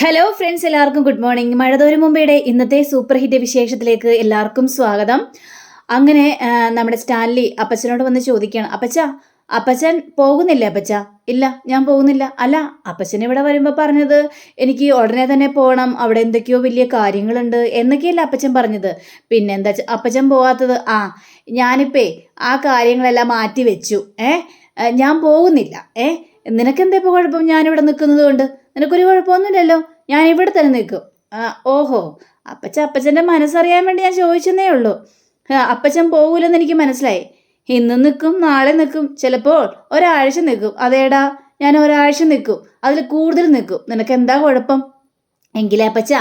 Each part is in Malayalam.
ഹലോ ഫ്രണ്ട്സ്, എല്ലാവർക്കും ഗുഡ് മോർണിംഗ്. മഴതോരും മുമ്പയുടെ ഇന്നത്തെ സൂപ്പർ ഹിറ്റ് വിശേഷത്തിലേക്ക് എല്ലാവർക്കും സ്വാഗതം. അങ്ങനെ നമ്മുടെ സ്റ്റാൻലി അപ്പച്ചനോട് വന്ന് ചോദിക്കുകയാണ്, അപ്പച്ചൻ പോകുന്നില്ല അപ്പച്ച? ഇല്ല, ഞാൻ പോകുന്നില്ല. അല്ല, അപ്പച്ചൻ ഇവിടെ വരുമ്പോൾ പറഞ്ഞത് എനിക്ക് ഉടനെ തന്നെ പോകണം, അവിടെ എന്തൊക്കെയോ വലിയ കാര്യങ്ങളുണ്ട് എന്നൊക്കെയല്ല അപ്പച്ചൻ പറഞ്ഞത്. പിന്നെന്താ അപ്പച്ചൻ പോകാത്തത്? ഞാനിപ്പേ ആ കാര്യങ്ങളെല്ലാം മാറ്റി വെച്ചു. ഞാൻ പോകുന്നില്ല. നിനക്കെന്താ ഇപ്പോൾ കുഴപ്പം? ഞാനിവിടെ നിൽക്കുന്നത് കൊണ്ട് നിനക്കൊരു കുഴപ്പമൊന്നുമില്ലല്ലോ, ഞാൻ ഇവിടെ തന്നെ നിൽക്കും. ഓഹോ, അപ്പച്ചൻ്റെ മനസ്സറിയാൻ വേണ്ടി ഞാൻ ചോദിച്ചെന്നേ ഉള്ളൂ. അപ്പച്ചൻ പോകൂലെന്ന് എനിക്ക് മനസ്സിലായി. ഇന്ന് നിൽക്കും, നാളെ നിൽക്കും, ചിലപ്പോൾ ഒരാഴ്ച നിൽക്കും. അതേടാ, ഞാൻ ഒരാഴ്ച നിൽക്കും, അതിൽ കൂടുതൽ നിൽക്കും. നിനക്ക് എന്താ കുഴപ്പം? എങ്കിലേ അപ്പച്ച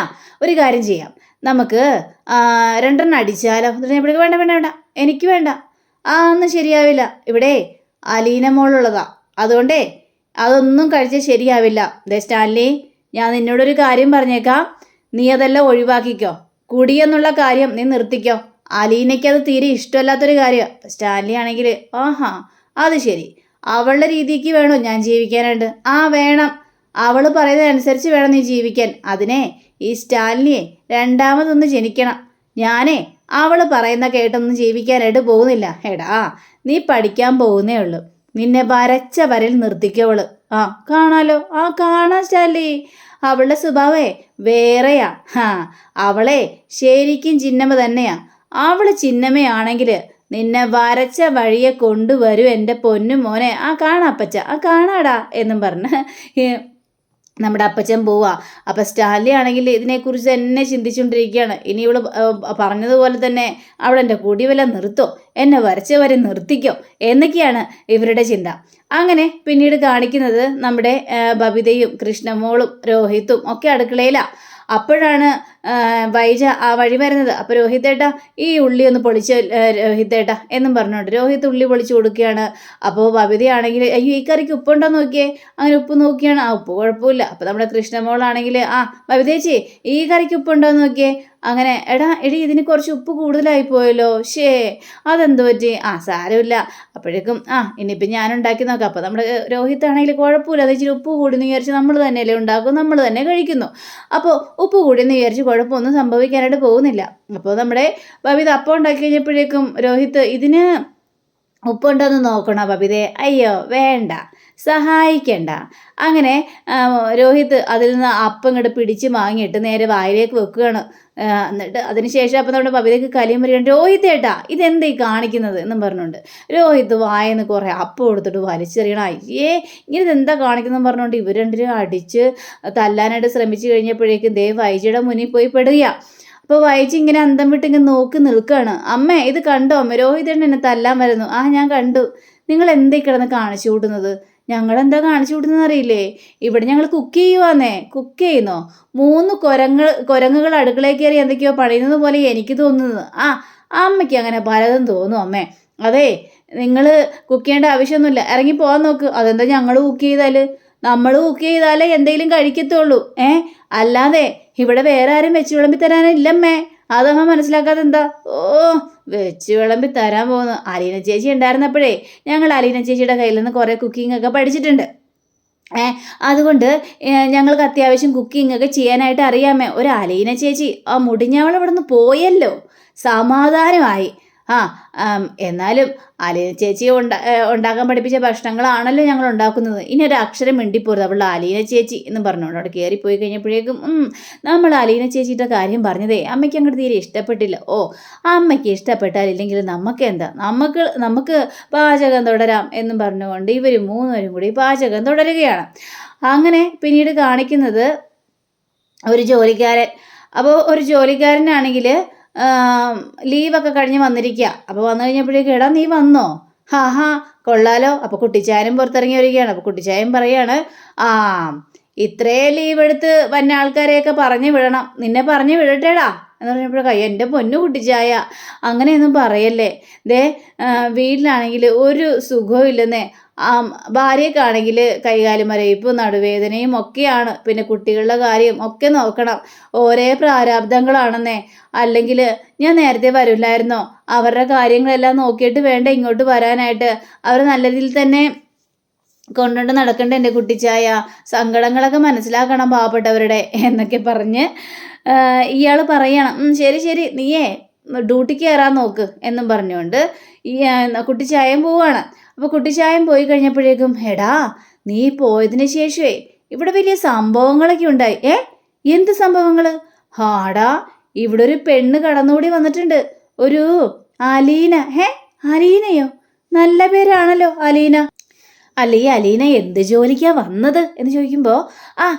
ഒരു കാര്യം ചെയ്യാം, നമുക്ക് 2 അടിച്ചാലോ? വേണ്ട വേണ്ട വേണ്ട, എനിക്ക് വേണ്ട. ഒന്നും ശരിയാവില്ല. ഇവിടെ അലീന മോളുള്ളതാ, അതുകൊണ്ടേ അതൊന്നും കഴിച്ചാൽ ശരിയാവില്ല. സ്റ്റാൻലി, ഞാൻ നിന്നോടൊരു കാര്യം പറഞ്ഞേക്കാം, നീ അതെല്ലാം ഒഴിവാക്കിക്കോ. കുടിയെന്നുള്ള കാര്യം നീ നിർത്തിക്കോ. അലീനയ്ക്ക് അത് തീരെ ഇഷ്ടമല്ലാത്തൊരു കാര്യം. സ്റ്റാൻലി ആണെങ്കിൽ അത് ശരി, അവളുടെ രീതിക്ക് വേണോ ഞാൻ ജീവിക്കാനായിട്ട്? വേണം, അവൾ പറയുന്നതനുസരിച്ച് വേണം നീ ജീവിക്കാൻ. അതിനെ ഈ സ്റ്റാൻലിയെ രണ്ടാമതൊന്ന് ജനിക്കണം. ഞാനേ അവൾ പറയുന്ന കേട്ടൊന്നും ജീവിക്കാനായിട്ട് പോകുന്നില്ല. എടാ, നീ പഠിക്കാൻ പോകുന്നേ ഉള്ളൂ. നിന്നെ വരച്ച വരയിൽ നിർത്തിക്കവള്. കാണാലോ? കാണാം സ്റ്റാൻലി. അവളുടെ സ്വഭാവേ വേറെയാ. അവളെ ശരിക്കും ചിന്നമ്മ തന്നെയാ. അവള് ചിന്നമ്മയാണെങ്കിൽ നിന്നെ വരച്ച വഴിയെ കൊണ്ടുവരും എൻ്റെ പൊന്നു മോനെ. കാണാപ്പച്ച, കാണാടാ എന്നും പറഞ്ഞ് നമ്മുടെ അപ്പച്ചൻ പോവാ. അപ്പം സ്റ്റാൻലി ആണെങ്കിൽ ഇതിനെക്കുറിച്ച് തന്നെ ചിന്തിച്ചുകൊണ്ടിരിക്കുകയാണ്. ഇനി ഇവള് പറഞ്ഞതുപോലെ തന്നെ അവളെൻ്റെ കുടിവില നിർത്തോ, എന്നെ വരച്ച വരെ നിർത്തിക്കോ എന്നൊക്കെയാണ് ഇവരുടെ ചിന്ത. അങ്ങനെ പിന്നീട് കാണിക്കുന്നത് നമ്മുടെ ബബിതയും കൃഷ്ണമോളും രോഹിത്തും ഒക്കെ അടുക്കളയിലാണ്. അപ്പോഴാണ് വൈജ ആ വഴി വരുന്നത്. അപ്പോൾ രോഹിത്തേട്ടാ, ഈ ഉള്ളി ഒന്ന് പൊളിച്ച് രോഹിത്തേട്ടാ എന്നും പറഞ്ഞുകൊണ്ട് രോഹിത്ത് ഉള്ളി പൊളിച്ച് കൊടുക്കുകയാണ്. അപ്പോൾ ബബിതയാണെങ്കിൽ അയ്യോ, ഈ കറിക്ക് ഉപ്പുണ്ടോ നോക്കിയേ. അങ്ങനെ ഉപ്പ് നോക്കിയാണ്. ഉപ്പ് കുഴപ്പമില്ല. അപ്പോൾ നമ്മുടെ കൃഷ്ണമോളാണെങ്കിൽ ബബിതേച്ചി, ഈ കറിക്ക് ഉപ്പുണ്ടോ നോക്കിയേ. അങ്ങനെ എടി ഇതിന് കുറച്ച് ഉപ്പ് കൂടുതലായി പോയല്ലോ. അതെന്ത് പറ്റി? സാരമില്ല. അപ്പോഴേക്കും ഇനിയിപ്പോൾ ഞാൻ ഉണ്ടാക്കി നോക്കാം. അപ്പോൾ നമ്മുടെ രോഹിത്താണെങ്കിൽ കുഴപ്പമില്ല, അത് ഇച്ചിരി ഉപ്പ് കൂടി എന്ന് വിചാരിച്ച് നമ്മൾ തന്നെയല്ലേ ഉണ്ടാക്കും, നമ്മൾ തന്നെ കഴിക്കുന്നു. അപ്പോൾ ഉപ്പ് കൂടി എന്ന് വിചാരിച്ച് കുഴപ്പമൊന്നും സംഭവിക്കാനായിട്ട് പോകുന്നില്ല. അപ്പോൾ നമ്മുടെ ബബിത അപ്പം ഉണ്ടാക്കി കഴിഞ്ഞപ്പോഴേക്കും രോഹിത്ത്, ഇതിന് ഉപ്പുണ്ടോയെന്ന് നോക്കണോ ബബിതേ? അയ്യോ വേണ്ട, സഹായിക്കണ്ട. അങ്ങനെ രോഹിത്ത് അതിൽ നിന്ന് അപ്പം ഇങ്ങോട്ട് പിടിച്ച് വാങ്ങിയിട്ട് നേരെ വായിലേക്ക് വെക്കുകയാണ്. എന്നിട്ട് അതിനുശേഷം അപ്പം നമ്മുടെ ബബിതയ്ക്ക് കലിയും പറയുകയാണ്, രോഹിത്തേട്ടാ ഇതെന്തായി കാണിക്കുന്നത് എന്നും പറഞ്ഞുകൊണ്ട് രോഹിത്ത് വായെന്ന് കുറേ അപ്പം കൊടുത്തിട്ട് വലിച്ചെറിയണം. ഇങ്ങനെ ഇതെന്താ കാണിക്കുന്നതെന്ന് പറഞ്ഞുകൊണ്ട് ഇവർ രണ്ടുപേരും അടിച്ച് തല്ലാനായിട്ട് ശ്രമിച്ചു കഴിഞ്ഞപ്പോഴേക്കും വൈജിയുടെ മുന്നിൽ പോയി പെടുകയാണ്. അപ്പോൾ വൈജി ഇങ്ങനെ അന്തം വിട്ട് ഇങ്ങനെ നോക്കി നിൽക്കുകയാണ്. അമ്മേ, ഇത് കണ്ടോ അമ്മ? രോഹിതേട്ടൻ എന്നെ തല്ലാൻ വരുന്നു. ഞാൻ കണ്ടു. നിങ്ങൾ എന്തേ കിടന്ന് കാണിച്ചു കൂട്ടുന്നത്? ഞങ്ങളെന്താ കാണിച്ചു കൂട്ടുന്നത് അറിയില്ലേ? ഇവിടെ ഞങ്ങൾ കുക്ക് കുക്ക് ചെയ്യുന്നോ? 3 കുരങ്ങുകൾ അടുക്കളയിൽ കയറി എന്തൊക്കെയോ പണിയുന്നത് പോലെ എനിക്ക് തോന്നുന്നത്. അമ്മയ്ക്ക് അങ്ങനെ പലതും തോന്നും അമ്മേ. അതെ, നിങ്ങൾ കുക്ക് ചെയ്യേണ്ട ആവശ്യമൊന്നുമില്ല, ഇറങ്ങി പോകാൻ നോക്ക്. അതെന്താ നമ്മൾ കുക്ക് ചെയ്താലേ എന്തെങ്കിലും കഴിക്കത്തുള്ളൂ. അല്ലാതെ ഇവിടെ വേറെ ആരും വെച്ച് വിളമ്പി തരാനില്ലമ്മേ. അതമ്മ മനസ്സിലാക്കാതെ എന്താ? വെച്ച് വിളമ്പി തരാൻ പോകുന്നു. അലീന ചേച്ചി ഉണ്ടായിരുന്നപ്പോഴേ ഞങ്ങൾ അലീന ചേച്ചിയുടെ കയ്യിൽ നിന്ന് കുറേ കുക്കിംഗ് ഒക്കെ പഠിച്ചിട്ടുണ്ട്. അതുകൊണ്ട് ഞങ്ങൾക്ക് അത്യാവശ്യം കുക്കിംഗ് ഒക്കെ ചെയ്യാനായിട്ട് അറിയാമേ. ഒരു അലീന ചേച്ചി മുടിഞ്ഞവൾ ഇവിടെ നിന്ന് പോയല്ലോ, സമാധാനമായി. എന്നാലും അലീന ചേച്ചി ഉണ്ടാക്കാൻ പഠിപ്പിച്ച ഭക്ഷണങ്ങളാണല്ലോ ഞങ്ങൾ ഉണ്ടാക്കുന്നത്. ഇനി ഒരു അക്ഷരം മിണ്ടിപ്പോരുത് അവളുടെ അലീന ചേച്ചി എന്ന് പറഞ്ഞുകൊണ്ട് അവിടെ കയറിപ്പോയി കഴിഞ്ഞപ്പോഴേക്കും നമ്മൾ അലീന ചേച്ചിയുടെ കാര്യം പറഞ്ഞതേ അമ്മയ്ക്ക് അങ്ങോട്ട് തീരെ ഇഷ്ടപ്പെട്ടില്ല. അമ്മയ്ക്ക് ഇഷ്ടപ്പെട്ടാലില്ലെങ്കിൽ നമുക്കെന്താ, നമുക്ക് പാചകം തുടരാം എന്നും പറഞ്ഞുകൊണ്ട് ഇവർ 3 പേരും കൂടി പാചകം തുടരുകയാണ്. അങ്ങനെ പിന്നീട് കാണിക്കുന്നത് ഒരു ജോലിക്കാരൻ. അപ്പോൾ ഒരു ജോലിക്കാരനാണെങ്കിൽ ലീവൊക്കെ കഴിഞ്ഞ് വന്നിരിക്കുക. അപ്പോൾ വന്നു കഴിഞ്ഞപ്പോഴേക്കും എടാ നീ വന്നോ? കൊള്ളാലോ. അപ്പോൾ കുട്ടിച്ചായനും പുറത്തിറങ്ങി വരികയാണ്. അപ്പോൾ കുട്ടിച്ചായൻ പറയാണ്, ഇത്രയും ലീവ് എടുത്ത് വന്ന ആൾക്കാരെയൊക്കെ പറഞ്ഞു വിടണം, നിന്നെ പറഞ്ഞു വിടട്ടേടാ എന്ന് പറഞ്ഞപ്പോഴേക്കും എൻ്റെ പൊന്നു കുട്ടിച്ചായ അങ്ങനെയൊന്നും പറയല്ലേ. വീട്ടിലാണെങ്കിൽ ഒരു സുഖവും ഇല്ലെന്നേ. ഭാര്യക്കാണെങ്കിൽ കൈകാലും മരയിപ്പും നടുവേദനയും ഒക്കെയാണ്. പിന്നെ കുട്ടികളുടെ കാര്യം ഒക്കെ നോക്കണം. ഓരോ പ്രാരാബ്ദങ്ങളാണെന്നേ. അല്ലെങ്കിൽ ഞാൻ നേരത്തെ വരില്ലായിരുന്നോ? അവരുടെ കാര്യങ്ങളെല്ലാം നോക്കിയിട്ട് വേണ്ട ഇങ്ങോട്ട് വരാനായിട്ട്. അവർ നല്ല രീതിയിൽ തന്നെ കൊണ്ടുകൊണ്ട് നടക്കണ്ട എൻ്റെ കുട്ടിച്ചായ, സങ്കടങ്ങളൊക്കെ മനസ്സിലാക്കണം പാവപ്പെട്ടവരുടെ എന്നൊക്കെ പറഞ്ഞ് ഇയാൾ പറയണം. ശരി ശരി, നീയേ ഡ്യൂട്ടിക്ക് കയറാൻ നോക്ക് എന്നും പറഞ്ഞുകൊണ്ട് ഈ കുട്ടിച്ചായം പോവാണ്. അപ്പോൾ കുട്ടിച്ചായം പോയി കഴിഞ്ഞപ്പോഴേക്കും, എടാ നീ പോയതിന് ശേഷമേ ഇവിടെ വലിയ സംഭവങ്ങളൊക്കെ ഉണ്ടായി. എന്ത് സംഭവങ്ങൾ? ഹാടാ, ഇവിടെ ഒരു പെണ്ണ് കടന്നുകൂടി വന്നിട്ടുണ്ട്, ഒരു അലീന. അലീനയോ? നല്ല പേരാണല്ലോ അലീന. അല്ല, ഈ അലീന എന്ത് ജോലിക്കാ വന്നത് എന്ന് ചോദിക്കുമ്പോൾ,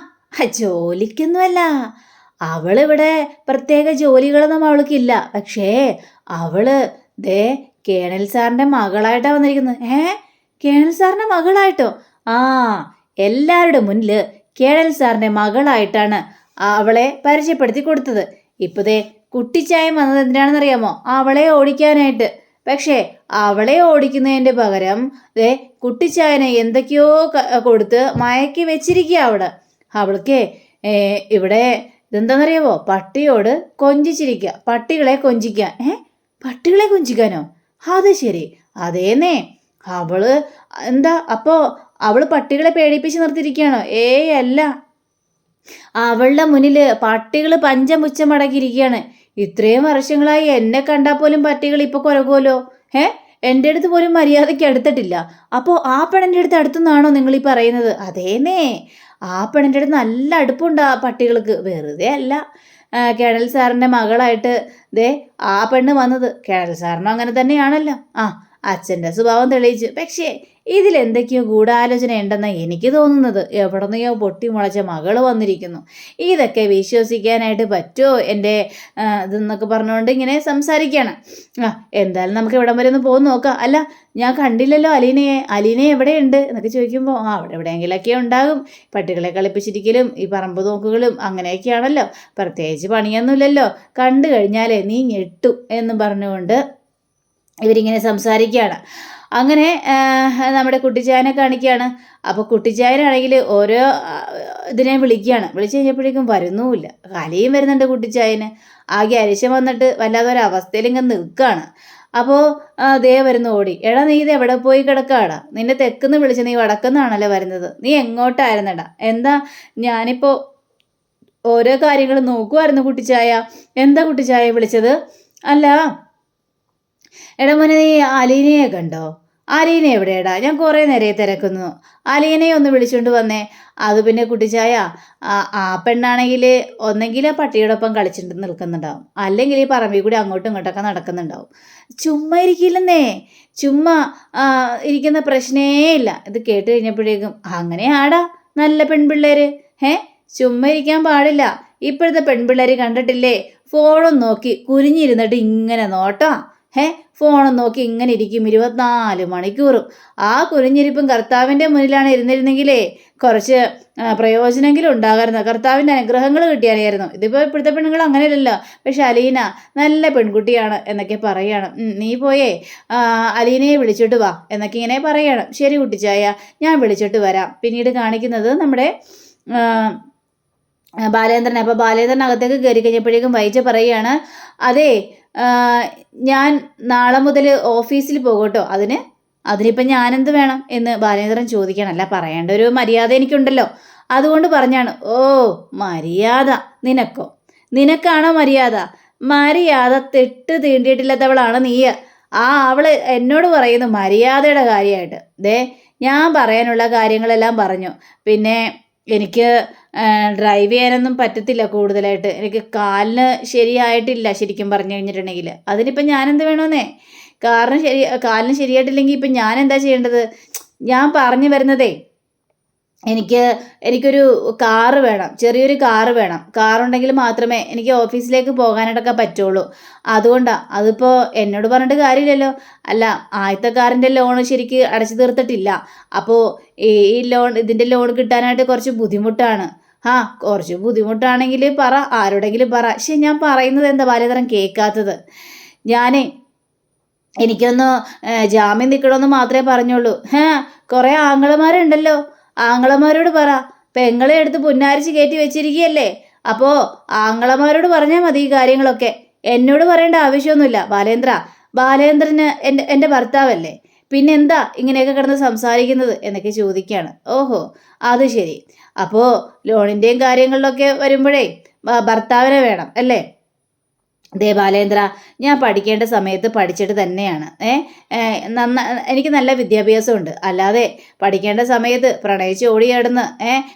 ജോലിക്കൊന്നുമല്ല, അവളിവിടെ പ്രത്യേക ജോലികളൊന്നും അവൾക്കില്ല. പക്ഷേ അവള് ദേ കേണൽ സാറിൻ്റെ മകളായിട്ടാണ് വന്നിരിക്കുന്നത്. കേണൽ സാറിൻ്റെ മകളായിട്ടോ? എല്ലാവരുടെ മുന്നിൽ കേണൽ സാറിൻ്റെ മകളായിട്ടാണ് അവളെ പരിചയപ്പെടുത്തി കൊടുത്തത്. ഇപ്പോൾ ദേ കുട്ടിച്ചായം വന്നത് എന്തിനാണെന്നറിയാമോ? അവളെ ഓടിക്കാനായിട്ട്. പക്ഷേ അവളെ ഓടിക്കുന്നതിൻ്റെ പകരം ദേ കുട്ടിച്ചായനെ എന്തൊക്കെയോ കൊടുത്ത് മയക്കി വെച്ചിരിക്കുക അവിടെ. അവൾക്ക് ഇവിടെ ഇതെന്താണെന്നറിയാമോ? പട്ടിയോട് കൊഞ്ചിച്ചിരിക്കുക, പട്ടികളെ കൊഞ്ചിക്കാൻ. പട്ടികളെ കൊഞ്ചിക്കാനോ? അത് ശരി, അതേന്നേ. അവള് എന്താ അപ്പോൾ അവള് പട്ടികളെ പേടിപ്പിച്ച് നിർത്തിയിരിക്കുകയാണോ? അല്ല, അവളുടെ മുന്നിൽ പട്ടികൾ പഞ്ചം പുച്ഛം മടക്കിയിരിക്കുകയാണ്. ഇത്രയും വർഷങ്ങളായി എന്നെ കണ്ടാൽ പോലും പട്ടികൾ ഇപ്പോൾ കുരകുമല്ലോ. എൻ്റെ അടുത്ത് പോലും മര്യാദയ്ക്ക് അടുത്തിട്ടില്ല. അപ്പോൾ ആ പെണ്ണിൻ്റെ അടുത്ത് അടുത്തുനിന്നാണോ നിങ്ങൾ ഈ പറയുന്നത്? അതേന്നേ, ആ പെണ്ണിൻ്റെ അടുത്ത് നല്ല അടുപ്പുണ്ട് ആ പട്ടികൾക്ക്. വെറുതെ അല്ല കേണൽ സാറിൻ്റെ മകളായിട്ട് ദേ ആ പെണ്ണ് വന്നത്. കേണൽ സാറിനും അങ്ങനെ തന്നെയാണല്ലോ. അച്ഛൻ്റെ സ്വഭാവം തെളിയിച്ചു. പക്ഷേ ഇതിലെന്തൊക്കെയോ ഗൂഢാലോചന ഉണ്ടെന്നാണ് എനിക്ക് തോന്നുന്നത്. എവിടെ നിന്നോ പൊട്ടി മുളച്ച മകള് വന്നിരിക്കുന്നു. ഇതൊക്കെ വിശ്വസിക്കാനായിട്ട് പറ്റുമോ എൻ്റെ ഇതെന്നൊക്കെ പറഞ്ഞുകൊണ്ട് ഇങ്ങനെ സംസാരിക്കുകയാണ്. എന്തായാലും നമുക്ക് ഇവിടം വരെ ഒന്ന് പോകുന്ന നോക്കാം. അല്ല, ഞാൻ കണ്ടില്ലല്ലോ അലീനയെ എവിടെയുണ്ട് എന്നൊക്കെ ചോദിക്കുമ്പോൾ, അവിടെ എവിടെയെങ്കിലൊക്കെ ഉണ്ടാകും. പട്ടികളെ കളിപ്പിച്ചിരിക്കലും ഈ പറമ്പ് നോക്കുകളും അങ്ങനെയൊക്കെയാണല്ലോ, പ്രത്യേകിച്ച് പണിയൊന്നുമില്ലല്ലോ, കണ്ടു കഴിഞ്ഞാലേ നീ ഞെട്ടു എന്നും പറഞ്ഞുകൊണ്ട് ഇവരിങ്ങനെ സംസാരിക്കുകയാണ്. അങ്ങനെ നമ്മുടെ കുട്ടിച്ചായനെ കാണിക്കുകയാണ്. അപ്പോൾ കുട്ടിച്ചായനാണെങ്കിൽ ഓരോ ഇതിനെ വിളിക്കുകയാണ്. വിളിച്ചു കഴിഞ്ഞപ്പോഴേക്കും വരുന്നുമില്ല. കലിയും വരുന്നുണ്ട് കുട്ടിച്ചായന്. ആകെ അരിശം വന്നിട്ട് വല്ലാത്തൊരവസ്ഥയിൽ ഇങ്ങനെ നിൽക്കുകയാണ്. അപ്പോൾ ദേ വരുന്നു ഓടി. എടാ, നീ ഇത് എവിടെ പോയി കിടക്കാടാ? നിന്നെ തെക്കുന്ന് വിളിച്ച് നീ വടക്കുന്നാണല്ലോ വരുന്നത്. നീ എങ്ങോട്ടായിരുന്നടാ? എന്താ? ഞാനിപ്പോൾ ഓരോ കാര്യങ്ങൾ നോക്കുമായിരുന്നു കുട്ടിച്ചായ. എന്താ കുട്ടിച്ചായ വിളിച്ചത്? അല്ല എടാ മോനെ, നീ അലീനയെ കണ്ടോ? അലീന എവിടെയാടാ? ഞാൻ കുറേ നേരത്തെ തിരക്കുന്നു. അലീനയെ ഒന്ന് വിളിച്ചുകൊണ്ട് വന്നേ. അത് പിന്നെ കുട്ടിച്ചായ, ആ പെണ്ണാണെങ്കിൽ ഒന്നെങ്കിൽ ആ പട്ടിയോടൊപ്പം കളിച്ചിട്ട് നിൽക്കുന്നുണ്ടാവും, അല്ലെങ്കിൽ ഈ പറമ്പിൽ കൂടി അങ്ങോട്ടും ഇങ്ങോട്ടൊക്കെ നടക്കുന്നുണ്ടാവും. ചുമ്മാ ഇരിക്കില്ലെന്നേ, ചുമ്മാ ഇരിക്കുന്ന പ്രശ്നേ ഇല്ല. ഇത് കേട്ട് കഴിഞ്ഞപ്പോഴേക്കും, അങ്ങനെയാടാ നല്ല പെൺപിള്ളേര്. ചുമ്മാ ഇരിക്കാൻ പാടില്ല. ഇപ്പോഴത്തെ പെൺപിള്ളേർ കണ്ടിട്ടില്ലേ, ഫോണും നോക്കി കുനിഞ്ഞിരുന്നിട്ട് ഇങ്ങനെ നോട്ടാ. ഫോണും നോക്കി ഇങ്ങനെ ഇരിക്കും 24 മണിക്കൂറും. ആ കുനിഞ്ഞിരിപ്പും കർത്താവിൻ്റെ മുന്നിലാണ് ഇരുന്നിരുന്നെങ്കിലേ കുറച്ച് പ്രയോജനമെങ്കിലും ഉണ്ടാകാമായിരുന്നു, കർത്താവിൻ്റെ അനുഗ്രഹങ്ങൾ കിട്ടിയാലായിരുന്നു. ഇതിപ്പോൾ ഇപ്പോഴത്തെ പെണ്ണുങ്ങൾ അങ്ങനെയല്ലല്ലോ. പക്ഷെ അലീന നല്ല പെൺകുട്ടിയാണ് എന്നൊക്കെ പറയണം. നീ പോയേ അലീനയെ വിളിച്ചിട്ട് വാ എന്നൊക്കെ ഇങ്ങനെ പറയണം. ശരി കുട്ടിച്ചായ, ഞാൻ വിളിച്ചിട്ട് വരാം. പിന്നീട് കാണിക്കുന്നത് നമ്മുടെ ബാലേന്ദ്രൻ. അപ്പോൾ ബാലേന്ദ്രൻ അകത്തേക്ക് കയറി കഴിഞ്ഞപ്പോഴേക്കും വൈജ പറയുകയാണ്, അതേ ഞാൻ നാളെ മുതൽ ഓഫീസിൽ പോകട്ടോ. അതിനിപ്പം ഞാനെന്ത് വേണം എന്ന് ബാലേന്ദ്രൻ ചോദിക്കണം. അല്ല, പറയേണ്ട ഒരു മര്യാദ എനിക്കുണ്ടല്ലോ, അതുകൊണ്ട് പറഞ്ഞാണ്. മര്യാദ നിനക്കോ? നിനക്കാണോ മര്യാദ? മര്യാദ തെട്ട് തീണ്ടിയിട്ടില്ലാത്തവളാണ് നീ. അവള് എന്നോട് പറയുന്നു മര്യാദയുടെ കാര്യമായിട്ട്. ഞാൻ പറയാനുള്ള കാര്യങ്ങളെല്ലാം പറഞ്ഞു. പിന്നെ എനിക്ക് ഡ്രൈവ് ചെയ്യാനൊന്നും പറ്റത്തില്ല കൂടുതലായിട്ട്. എനിക്ക് കാലിന് ശരിയായിട്ടില്ല ശരിക്കും പറഞ്ഞു കഴിഞ്ഞിട്ടുണ്ടെങ്കിൽ. അതിനിപ്പം ഞാനെന്ത് വേണമെന്നേ? കാലിന് ശരിയായിട്ടില്ലെങ്കിൽ ഇപ്പം ഞാൻ എന്താ ചെയ്യേണ്ടത്? ഞാൻ പറഞ്ഞു വരുന്നതേ, എനിക്കൊരു കാറ് വേണം, ചെറിയൊരു കാറ് വേണം. കാറുണ്ടെങ്കിൽ മാത്രമേ എനിക്ക് ഓഫീസിലേക്ക് പോകാനായിട്ടൊക്കെ പറ്റുള്ളൂ. അതുകൊണ്ടാണ്. അതിപ്പോൾ എന്നോട് പറഞ്ഞിട്ട് കാര്യമില്ലല്ലോ. അല്ല, ആദ്യത്തെ കാറിൻ്റെ ലോൺ ശരിക്ക് അടച്ചു തീർത്തിട്ടില്ല. അപ്പോൾ ഇതിൻ്റെ ലോൺ കിട്ടാനായിട്ട് കുറച്ച് ബുദ്ധിമുട്ടാണ്. കുറച്ച് ബുദ്ധിമുട്ടാണെങ്കിൽ പറ, ആരോടെങ്കിലും പറ. പക്ഷെ ഞാൻ പറയുന്നത് എന്താ ബാലേന്ദ്രൻ കേൾക്കാത്തത്? എനിക്കൊന്ന് ജാമ്യം നിൽക്കണമെന്ന് മാത്രമേ പറഞ്ഞുള്ളൂ. കുറേ ആങ്ങളമാരുണ്ടല്ലോ, ആങ്ങളമാരോട് പറ. പെങ്ങളെ എടുത്ത് പുന്നാരിച്ച് കയറ്റി വെച്ചിരിക്കുകയല്ലേ. അപ്പോൾ ആങ്ങളമാരോട് പറഞ്ഞാൽ മതി ഈ കാര്യങ്ങളൊക്കെ. എന്നോട് പറയേണ്ട ആവശ്യമൊന്നുമില്ല. ബാലേന്ദ്രന് എൻ്റെ ഭർത്താവല്ലേ. പിന്നെന്താ ഇങ്ങനെയൊക്കെ കിടന്ന് സംസാരിക്കുന്നത് എന്നൊക്കെ ചോദിക്കുകയാണ്. ഓഹോ, അത് ശരി. അപ്പോൾ ലോണിൻ്റെയും കാര്യങ്ങളിലൊക്കെ വരുമ്പോഴേ ഭർത്താവിനെ വേണം അല്ലേ? ദേ ബാലേന്ദ്ര, ഞാൻ പഠിക്കേണ്ട സമയത്ത് പഠിച്ചിട്ട് തന്നെയാണ്. എനിക്ക് നല്ല വിദ്യാഭ്യാസമുണ്ട്. അല്ലാതെ പഠിക്കേണ്ട സമയത്ത് പ്രണയിച്ച് ഓടിയാടുന്ന്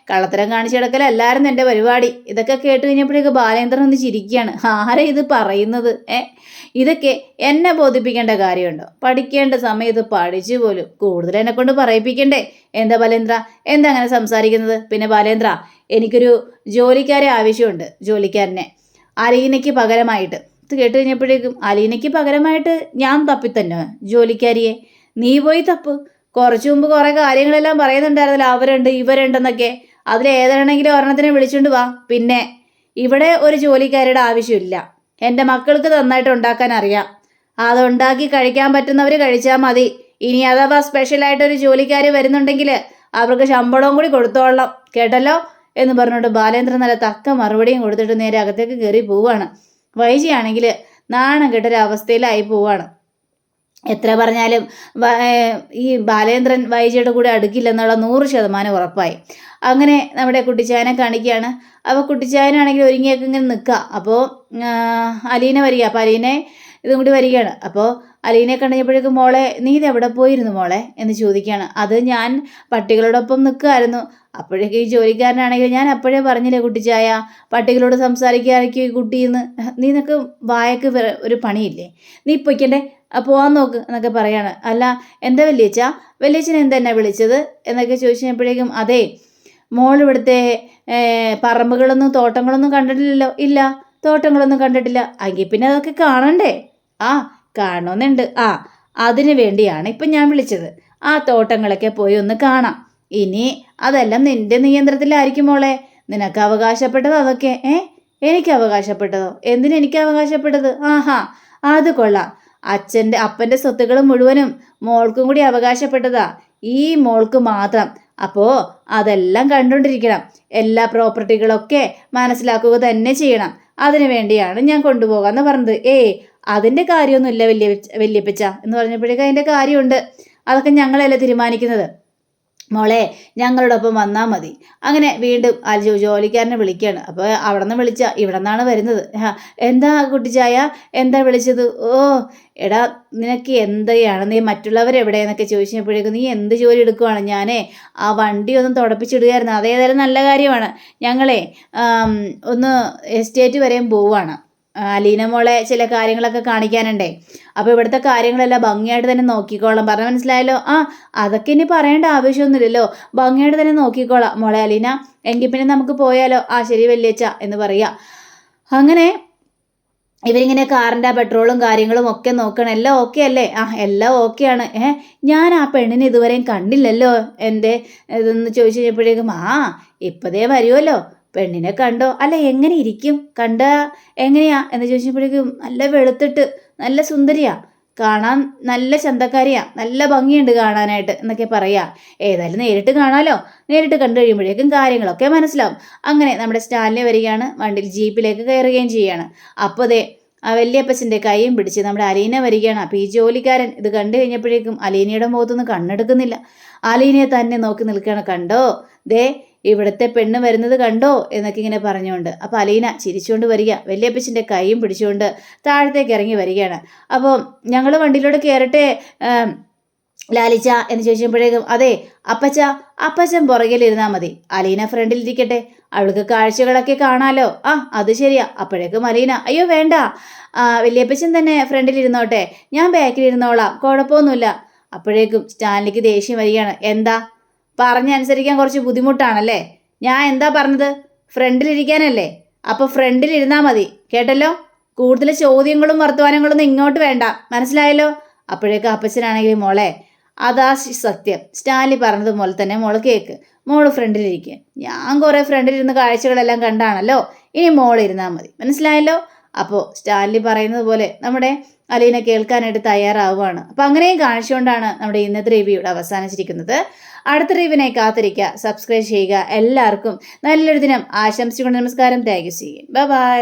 കള്ളത്തരം കാണിച്ചു കിടക്കലല്ലായിരുന്നു എൻ്റെ പരിപാടി. ഇതൊക്കെ കേട്ട് കഴിഞ്ഞപ്പോഴേക്ക് ബാലേന്ദ്രൻ ഒന്ന് ചിരിക്കുകയാണ്. ആരാ ഇത് പറയുന്നത്? ഇതൊക്കെ എന്നെ ബോധിപ്പിക്കേണ്ട കാര്യമുണ്ടോ? പഠിക്കേണ്ട സമയത്ത് പഠിച്ചു പോലും കൂടുതൽ എന്നെ കൊണ്ട് പറയിപ്പിക്കണ്ടേ? എന്താ ബാലേന്ദ്ര, എന്താ അങ്ങനെ സംസാരിക്കുന്നത്? പിന്നെ ബാലേന്ദ്ര, എനിക്കൊരു ജോലിക്കാരെ ആവശ്യമുണ്ട്. ജോലിക്കാരനെ അലീനയ്ക്ക് പകരമായിട്ട്. ഇത് കേട്ട് കഴിഞ്ഞപ്പോഴേക്കും അലീനയ്ക്ക് പകരമായിട്ട് ഞാൻ തപ്പിത്തന്നെ ജോലിക്കാരിയെ? നീ പോയി തപ്പ്. കുറച്ചു മുമ്പ് കുറേ കാര്യങ്ങളെല്ലാം പറയുന്നുണ്ടായിരുന്നല്ലോ, അവരുണ്ട് ഇവരുണ്ടെന്നൊക്കെ. അതിലേതാണെങ്കിലും ഒരെണ്ണത്തിനെ വിളിച്ചുകൊണ്ട് വാ. പിന്നെ ഇവിടെ ഒരു ജോലിക്കാരുടെ ആവശ്യമില്ല. എൻ്റെ മക്കൾക്ക് നന്നായിട്ട് ഉണ്ടാക്കാൻ അറിയാം. അതുണ്ടാക്കി കഴിക്കാൻ പറ്റുന്നവർ കഴിച്ചാൽ മതി. ഇനി അഥവാ സ്പെഷ്യലായിട്ടൊരു ജോലിക്കാർ വരുന്നുണ്ടെങ്കിൽ അവർക്ക് ശമ്പളവും കൂടി കൊടുത്തോളാം, കേട്ടല്ലോ എന്ന് പറഞ്ഞുകൊണ്ട് ബാലേന്ദ്രൻ നല്ല തക്ക മറുപടിയും കൊടുത്തിട്ട് നേരെ അകത്തേക്ക് കയറി പോവുകയാണ്. വൈജിയാണെങ്കിൽ നാണം കെട്ടൊരവസ്ഥയിലായി പോവാണ്. എത്ര പറഞ്ഞാലും ഈ ബാലേന്ദ്രൻ വൈജിയുടെ കൂടെ അടുക്കില്ലെന്നുള്ള 100% ഉറപ്പായി. അങ്ങനെ നമ്മുടെ കുട്ടിച്ചായനെ കാണിക്കുകയാണ്. അപ്പോൾ കുട്ടിച്ചായനാണെങ്കിൽ ഒരുങ്ങിയൊക്കെ ഇങ്ങനെ നിൽക്കുക. അപ്പോൾ അലീന വരിക. അപ്പോൾ അലീനെ ഇതും കൂടി വരികയാണ്. അപ്പോൾ അലീനെ കണ്ടപ്പോഴേക്കും മോളെ നീ ഇത് എവിടെ പോയിരുന്നു മോളെ എന്ന് ചോദിക്കുകയാണ്. അത് ഞാൻ പട്ടികളോടൊപ്പം നിൽക്കുമായിരുന്നു. അപ്പോഴേക്കും ഈ ജോലിക്കാരനാണെങ്കിൽ ഞാൻ അപ്പോഴേ പറഞ്ഞില്ലേ കുട്ടിച്ചായ, പട്ടികളോട് സംസാരിക്കാതിരിക്കും ഈ കുട്ടിയെന്ന്. നീ നിനക്ക് വായക്ക് ഒരു പണിയില്ലേ? നീ പൊയ്ക്കണ്ടേ, പോവാൻ നോക്ക് എന്നൊക്കെ പറയാണ്. അല്ല എന്താ വലിയച്ഛൻ എന്തെന്നെ വിളിച്ചത് എന്നൊക്കെ ചോദിച്ചപ്പോഴേക്കും അതെ മോൾ ഇവിടുത്തെ പറമ്പുകളൊന്നും തോട്ടങ്ങളൊന്നും കണ്ടിട്ടില്ലല്ലോ. ഇല്ല, തോട്ടങ്ങളൊന്നും കണ്ടിട്ടില്ല. എങ്കിൽ പിന്നെ അതൊക്കെ കാണണ്ടേ? കാണുന്നുണ്ട്. അതിനു വേണ്ടിയാണ് ഇപ്പം ഞാൻ വിളിച്ചത്. ആ തോട്ടങ്ങളൊക്കെ പോയി ഒന്ന് കാണാം. ഇനി അതെല്ലാം നിന്റെ നിയന്ത്രണത്തിലായിരിക്കും മോളെ. നിനക്ക് അവകാശപ്പെട്ടത് അതൊക്കെ. എനിക്ക് അവകാശപ്പെട്ടതോ? എന്തിനെനിക്ക് അവകാശപ്പെട്ടത്? അത് കൊള്ളാം. അപ്പൻ്റെ സ്വത്തുക്കൾ മുഴുവനും മോൾക്കും കൂടി അവകാശപ്പെട്ടതാ, ഈ മോൾക്ക് മാത്രം. അപ്പോൾ അതെല്ലാം കണ്ടുകൊണ്ടിരിക്കണം. എല്ലാ പ്രോപ്പർട്ടികളൊക്കെ മനസ്സിലാക്കുക തന്നെ ചെയ്യണം. അതിനു വേണ്ടിയാണ് ഞാൻ കൊണ്ടുപോകാമെന്ന് പറഞ്ഞത്. അതിൻ്റെ കാര്യമൊന്നുമില്ല വല്യപ്പച്ച എന്ന് പറഞ്ഞപ്പോഴേക്കും അതിൻ്റെ കാര്യമുണ്ട്. അതൊക്കെ ഞങ്ങളല്ലേ തീരുമാനിക്കുന്നത്. മോളെ ഞങ്ങളോടൊപ്പം വന്നാൽ മതി. അങ്ങനെ വീണ്ടും ജോലിക്കാരനെ വിളിക്കുകയാണ്. അപ്പോൾ അവിടെ നിന്ന് വിളിച്ച ഇവിടെ നിന്നാണ് വരുന്നത്. എന്താ കുട്ടിച്ചായ, എന്താ വിളിച്ചത്? എടാ നിനക്ക് എന്തെയാണ്, നീ മറ്റുള്ളവരെവിടെയെന്നൊക്കെ ചോദിച്ചപ്പോഴേക്കും നീ എന്ത് ജോലി എടുക്കുവാണ്? ഞാനേ ആ വണ്ടി ഒന്ന് തുടപ്പിച്ചിടുകയായിരുന്നു. അതേതായാലും നല്ല കാര്യമാണ്. ഞങ്ങളെ ഒന്ന് എസ്റ്റേറ്റ് വരെയും പോവുകയാണ്. അലീന മോളെ ചില കാര്യങ്ങളൊക്കെ കാണിക്കാനുണ്ടേ. അപ്പോൾ ഇവിടുത്തെ കാര്യങ്ങളെല്ലാം ഭംഗിയായിട്ട് തന്നെ നോക്കിക്കോളാം. പറഞ്ഞ മനസ്സിലായല്ലോ? അതൊക്കെ ഇനി പറയേണ്ട ആവശ്യമൊന്നുമില്ലല്ലോ, ഭംഗിയായിട്ട് തന്നെ നോക്കിക്കോളാം മോളെ അലീന. എങ്കിൽ പിന്നെ നമുക്ക് പോയാലോ? ശരി വല്യച്ഛ എന്ന് പറയാ. അങ്ങനെ ഇവരിങ്ങനെ കാറിൻ്റെ പെട്രോളും കാര്യങ്ങളും ഒക്കെ നോക്കണം. എല്ലാം ഓക്കെ അല്ലേ? എല്ലാം ഓക്കെയാണ്. ഞാൻ ആ പെണ്ണിനെ ഇതുവരെയും കണ്ടില്ലല്ലോ എൻ്റെ ഇതെന്ന് ചോദിച്ചു കഴിഞ്ഞപ്പോഴേക്കും ഇപ്പതേ വരുമല്ലോ. പെണ്ണിനെ കണ്ടോ? അല്ല എങ്ങനെ ഇരിക്കും? കണ്ട എങ്ങനെയാ എന്ന് ചോദിച്ചപ്പോഴേക്കും നല്ല വെളുത്തിട്ട് നല്ല സുന്ദരിയാ, കാണാൻ നല്ല ചന്തക്കാരിയാ, നല്ല ഭംഗിയുണ്ട് കാണാനായിട്ട് എന്നൊക്കെ പറയാ. ഏതായാലും നേരിട്ട് കാണാലോ. നേരിട്ട് കണ്ടു കഴിയുമ്പോഴേക്കും കാര്യങ്ങളൊക്കെ മനസ്സിലാവും. അങ്ങനെ നമ്മുടെ സ്റ്റാലിനെ വരികയാണ്. വണ്ടിയിൽ ജീപ്പിലേക്ക് കയറുകയും ചെയ്യാണ്. അപ്പോൾ ദേ വല്യപ്പച്ചൻ്റെ കൈയും പിടിച്ച് നമ്മുടെ അലീന വരികയാണ്. അപ്പോൾ ഈ ജോലിക്കാരൻ ഇത് കണ്ടു കഴിഞ്ഞപ്പോഴേക്കും അലീനയുടെ മുഖത്തൊന്നും കണ്ണെടുക്കുന്നില്ല. അലീനയെ തന്നെ നോക്കി നിൽക്കുകയാണ്. കണ്ടോ ദേ ഇവിടുത്തെ പെണ്ണ് വരുന്നത് കണ്ടോ എന്നൊക്കെ ഇങ്ങനെ പറഞ്ഞുകൊണ്ട്. അപ്പോൾ അലീന ചിരിച്ചുകൊണ്ട് വരിക, വല്യപ്പച്ചൻ്റെ കൈയും പിടിച്ചുകൊണ്ട് താഴത്തേക്ക് ഇറങ്ങി വരികയാണ്. അപ്പോൾ ഞങ്ങൾ വണ്ടിയിലോട്ട് കയറട്ടെ ലാലിച്ച എന്ന് ചോദിച്ചപ്പോഴേക്കും അതെ അപ്പച്ചൻ പുറകിലിരുന്നാൽ മതി, അലീന ഫ്രണ്ടിലിരിക്കട്ടെ, അവൾക്ക് കാഴ്ചകളൊക്കെ കാണാലോ. അത് ശരിയാ. അപ്പോഴേക്കും അലീന അയ്യോ വേണ്ട, വല്യപ്പച്ചൻ തന്നെ ഫ്രണ്ടിലിരുന്നോട്ടെ, ഞാൻ ബാക്കിലിരുന്നോളാം, കുഴപ്പമൊന്നുമില്ല. അപ്പോഴേക്കും സ്റ്റാൻലിക്ക് ദേഷ്യം വരികയാണ്. എന്താ പറഞ്ഞനുസരിക്കാൻ കുറച്ച് ബുദ്ധിമുട്ടാണല്ലേ? ഞാൻ എന്താ പറഞ്ഞത്? ഫ്രണ്ടിലിരിക്കാനല്ലേ? അപ്പോൾ ഫ്രണ്ടിലിരുന്നാൽ മതി, കേട്ടല്ലോ. കൂടുതൽ ചോദ്യങ്ങളും വർത്തമാനങ്ങളൊന്നും ഇങ്ങോട്ട് വേണ്ട, മനസ്സിലായല്ലോ? അപ്പോഴേക്കും അപ്പച്ചനാണെങ്കിൽ മോളെ അതാ സത്യം, സ്റ്റാൻലി പറഞ്ഞതുപോലെ തന്നെ മോള് കേക്ക്, മോള് ഫ്രണ്ടിലിരിക്കുക. ഞാൻ കുറേ ഫ്രണ്ടിലിരുന്ന് കാഴ്ചകളെല്ലാം കണ്ടാണല്ലോ, ഇനി മോളിരുന്നാൽ മതി, മനസ്സിലായല്ലോ? അപ്പോൾ സ്റ്റാൻലി പറയുന്നത് പോലെ നമ്മുടെ അലീന കേൾക്കാനായിട്ട് തയ്യാറാവുകയാണ്. അപ്പോൾ അങ്ങനെയും കാണിച്ചുകൊണ്ടാണ് നമ്മുടെ ഇന്നത്തെ റിവ്യൂ ഇവിടെ അവസാനിച്ചിരിക്കുന്നത്. അടുത്ത റിവ്യൂവിനായി കാത്തിരിക്കുക, സബ്സ്ക്രൈബ് ചെയ്യുക. എല്ലാവർക്കും നല്ലൊരു ദിനം ആശംസിച്ചുകൊണ്ട് നമസ്കാരം. Thank you. Bye bye.